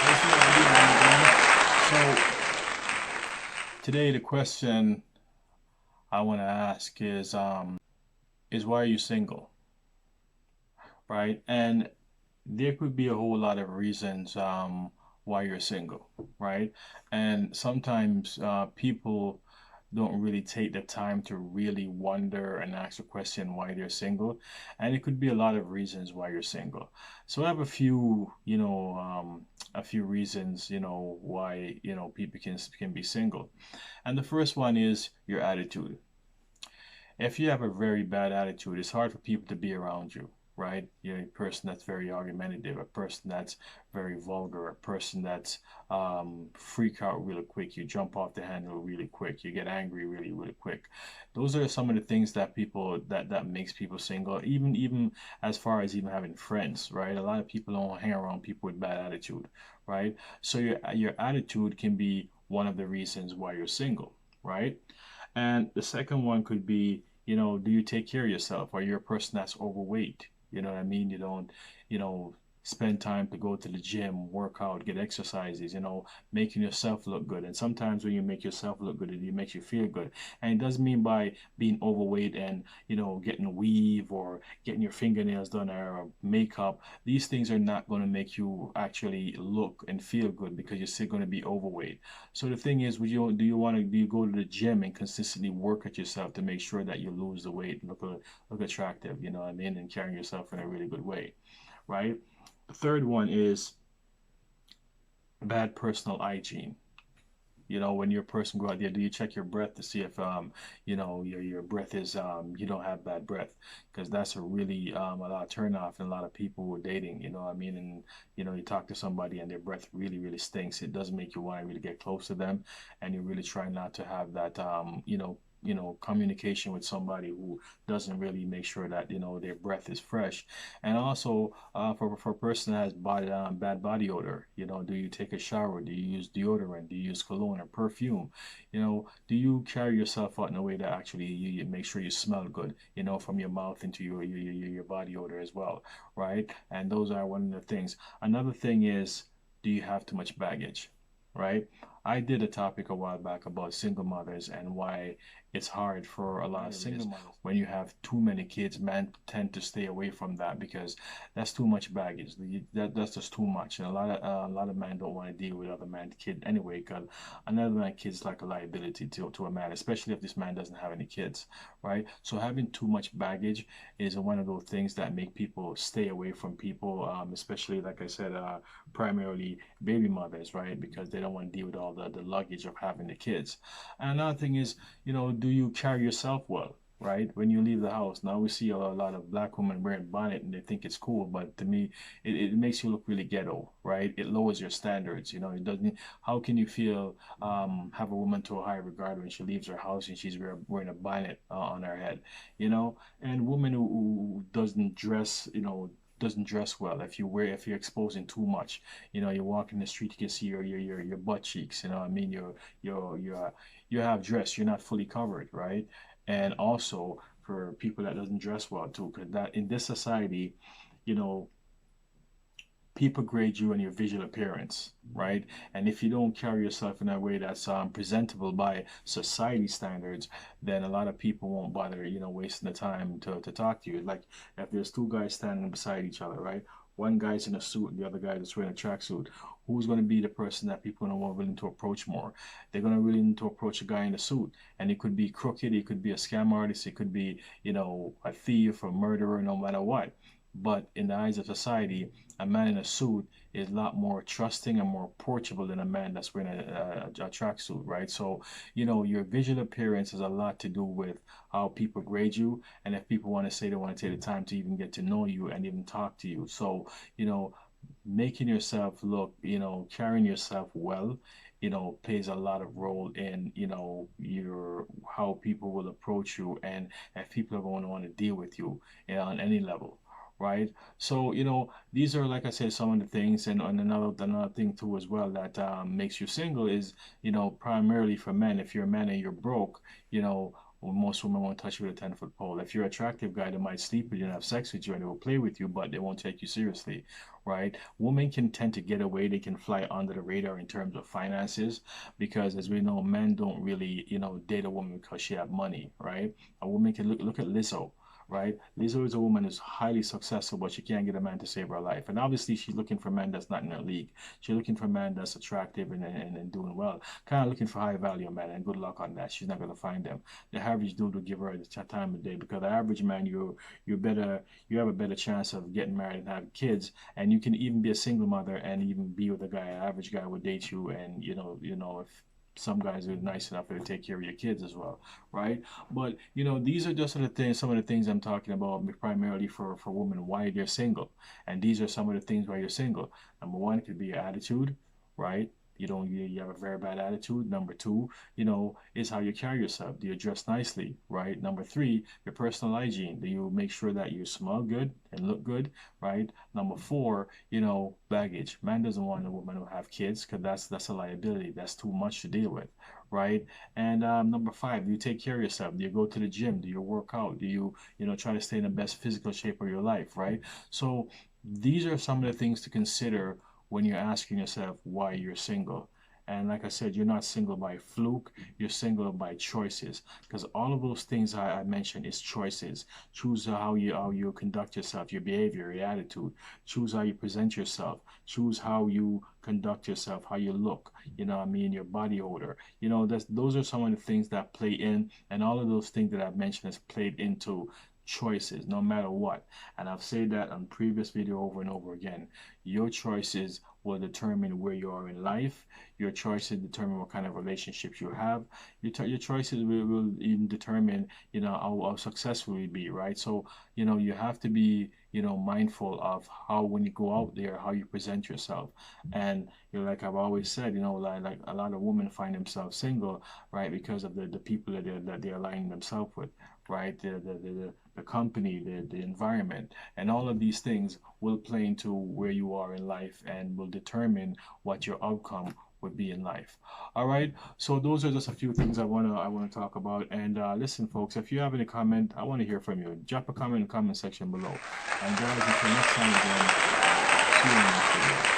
That's what I do, man. So today the question I want to ask is why are you single, right? And there could be a whole lot of reasons why you're single, right? And sometimes people don't really take the time to really wonder and ask the question why they're single, and it could be a lot of reasons why you're single. So I have a few, a few reasons, why people can be single, and the first one is your attitude. If you have a very bad attitude, it's hard for people to be around you, right? You're a person that's very argumentative, a person that's very vulgar, a person that's freak out really quick. You jump off the handle really quick. You get angry really, really quick. Those are some of the things that people that makes people single. Even as far as even having friends, right? A lot of people don't hang around people with bad attitude, right? So your attitude can be one of the reasons why you're single, right? And the second one could be, do you take care of yourself? Are you a person that's overweight? You know what I mean? You don't, you know, spend time to go to the gym, work out, get exercises, making yourself look good. And sometimes when you make yourself look good, it makes you feel good. And it doesn't mean by being overweight and, getting weave or getting your fingernails done or makeup. These things are not going to make you actually look and feel good because you're still going to be overweight. So the thing is, do you go to the gym and consistently work at yourself to make sure that you lose the weight, look attractive, you know what I mean, and carrying yourself in a really good way, right? The third one is bad personal hygiene. When your person go out there, do you check your breath to see if your breath is you don't have bad breath? Because that's a really a lot of turn off in a lot of people who are dating, you know what I mean? And you talk to somebody and their breath really, really stinks. It doesn't make you want to really get close to them, and you really try not to have that communication with somebody who doesn't really make sure that their breath is fresh. And also for a person that has bad body odor, do you take a shower? Do you use deodorant? Do you use cologne or perfume? Do you carry yourself out in a way that actually you make sure you smell good, from your mouth into your body odor as well, right? And those are one of the things. Another thing is, do you have too much baggage? Right? I did a topic a while back about single mothers and why it's hard for a lot of single mothers when you have too many kids. Men tend to stay away from that because that's too much baggage. That's just too much, and a lot of men don't want to deal with other man's kid anyway. Because another man's kid's like a liability to a man, especially if this man doesn't have any kids, right? So having too much baggage is one of those things that make people stay away from people, especially like I said, primarily baby mothers, right? Because they don't want to deal with all the luggage of having the kids. And another thing is, do you carry yourself well? Right? When you leave the house, now we see a lot of black women wearing bonnet and they think it's cool, but to me, it makes you look really ghetto, right? It lowers your standards. It doesn't. How can you feel have a woman to a high regard when she leaves her house and she's wearing a bonnet on her head, And women who doesn't dress, doesn't dress well. If you're exposing too much, you walk in the street, you can see your butt cheeks. I mean, you have dress, you're not fully covered, right? And also for people that doesn't dress well too, because that in this society, you know, people grade you on your visual appearance, right? And if you don't carry yourself in a way that's presentable by society standards, then a lot of people won't bother, wasting the time to talk to you. Like if there's two guys standing beside each other, right? One guy's in a suit and the other guy is wearing a tracksuit. Who's going to be the person that people are more willing to approach more? They're going to willing to approach a guy in a suit, and it could be crooked, it could be a scam artist, it could be, a thief, a murderer, no matter what. But in the eyes of society, a man in a suit is a lot more trusting and more approachable than a man that's wearing a tracksuit, right? So, your visual appearance has a lot to do with how people grade you, and if people want to say they want to take the time to even get to know you and even talk to you. So, making yourself look, carrying yourself well, plays a lot of role in, your how people will approach you and if people are going to want to deal with you on any level, right? So, these are, like I said, some of the things, and another thing too as well that makes you single is, primarily for men. If you're a man and you're broke, you know, Well, most women won't touch you with a 10-foot pole. If you're an attractive guy, they might sleep with you and have sex with you and they will play with you, but they won't take you seriously, right? Women can tend to get away. They can fly under the radar in terms of finances because, as we know, men don't really, date a woman because she have money, right? A woman can look at Lizzo. Right? Lizzo is a woman who's highly successful, but she can't get a man to save her life. And obviously, she's looking for a man that's not in her league. She's looking for a man that's attractive and doing well. Kind of looking for high value man, and good luck on that. She's not going to find them. The average dude will give her the time of day because the average man, you have a better chance of getting married and having kids, and you can even be a single mother and even be with a guy. An average guy would date you, and if some guys are nice enough to take care of your kids as well, right? But these are just some of the things I'm talking about primarily for women why they're single, and these are some of the things why you're single. Number one could be your attitude, right? You have a very bad attitude. Number two, is how you carry yourself. Do you dress nicely, right? Number three, your personal hygiene. Do you make sure that you smell good and look good, right? Number four, baggage. Man doesn't want a woman to have kids because that's a liability. That's too much to deal with, right? And number five, do you take care of yourself? Do you go to the gym? Do you work out? Do you try to stay in the best physical shape of your life, right? So these are some of the things to consider when you're asking yourself why you're single. And like I said, you're not single by fluke, you're single by choices. Because all of those things I mentioned is choices. Choose how you conduct yourself, your behavior, your attitude. Choose how you present yourself. Choose how you conduct yourself, how you look, your body odor. Those are some of the things that play in, and all of those things that I've mentioned has played into choices no matter what. And I've said that on previous video over and over again. Your choices will determine where you are in life. Your choices determine what kind of relationships you have. Your choices will even determine how successful you be, right? So you have to be mindful of how, when you go out there, how you present yourself. And like I've always said, like a lot of women find themselves single, right, because of the people that they're aligning themselves with, right? The company, the environment, and all of these things will play into where you are in life and will determine what your outcome would be in life. All right, so those are just a few things I wanna talk about. And listen, folks, if you have any comment, I want to hear from you. Drop a comment in the comment section below. And guys, until next time again, see you in the next video.